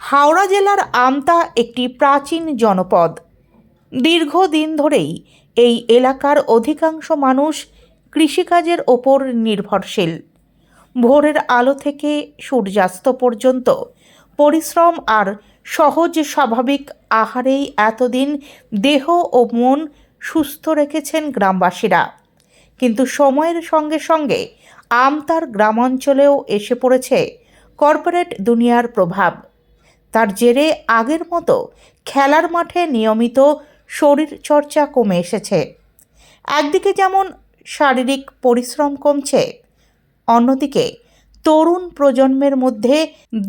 হাওড়া জেলার আমতা একটি প্রাচীন জনপদ। দীর্ঘদিন ধরেই এই এলাকার অধিকাংশ মানুষ কৃষিকাজের ওপর নির্ভরশীল। ভোরের আলো থেকে সূর্যাস্ত পর্যন্ত পরিশ্রম আর সহজ স্বাভাবিক আহারেই এতদিন দেহ ও মন সুস্থ রেখেছেন গ্রামবাসীরা। কিন্তু সময়ের সঙ্গে সঙ্গে আমতার গ্রামাঞ্চলেও এসে পড়েছে কর্পোরেট দুনিয়ার প্রভাব। তার জেরে আগের মতো খেলার মাঠে নিয়মিত শরীর চর্চা কমে এসেছে। একদিকে যেমন শারীরিক পরিশ্রম কমছে, অন্যদিকে তরুণ প্রজন্মের মধ্যে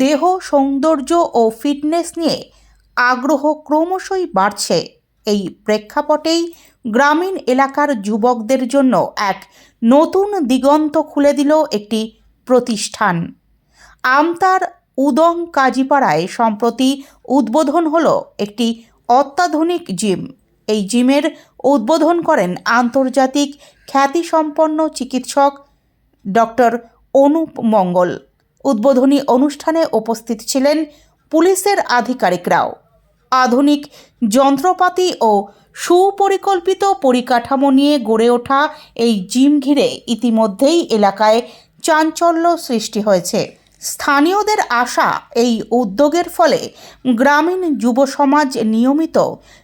দেহ সৌন্দর্য ও ফিটনেস নিয়ে আগ্রহ ক্রমশই বাড়ছে। এই প্রেক্ষাপটেই গ্রামীণ এলাকার যুবকদের জন্য এক নতুন দিগন্ত খুলে দিল একটি প্রতিষ্ঠান। আমতার উদং কাজীপাড়ায় সম্প্রতি উদ্বোধন হলো একটি অত্যাধুনিক জিম। এই জিমের উদ্বোধন করেন আন্তর্জাতিক খ্যাতিসম্পন্ন চিকিৎসক ডক্টর অনুপ মঙ্গল। উদ্বোধনী অনুষ্ঠানে উপস্থিত ছিলেন পুলিশের আধিকারিকরাও। আধুনিক যন্ত্রপাতি ও সুপরিকল্পিত পরিকাঠামো নিয়ে গড়ে ওঠা এই জিম ঘিরে ইতিমধ্যেই এলাকায় চাঞ্চল্য সৃষ্টি হয়েছে। স্থানীয়দের আশা, এই উদ্যোগের ফলে গ্রামীণ যুব সমাজ নিয়মিত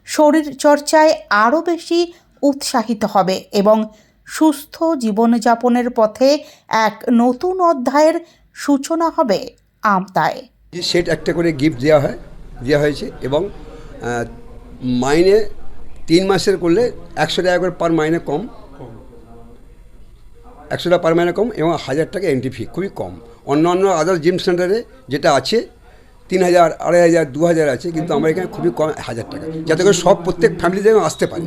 শরীরচর্চায় আরও বেশি উৎসাহিত হবে এবং সুস্থ জীবনযাপনের পথে এক নতুন অধ্যায়ের সূচনা হবে আমতায়। সেট একটা করে গিফট দেওয়া হয়েছে এবং মাইনে 3 মাসের করলে 100 টাকা করে পার মাইনে কম, 100 টাকা পার মাইনে কম এবং 1000 টাকা এন্ট্রি ফি, খুবই কম। অন্যান্য আদার জিম সেন্টারে যেটা আছে 3000, 2500, 2000 আছে, কিন্তু আমরা এখানে খুবই কম 1000 টাকা, যাতে করে প্রত্যেক ফ্যামিলি যেন আসতে পারে।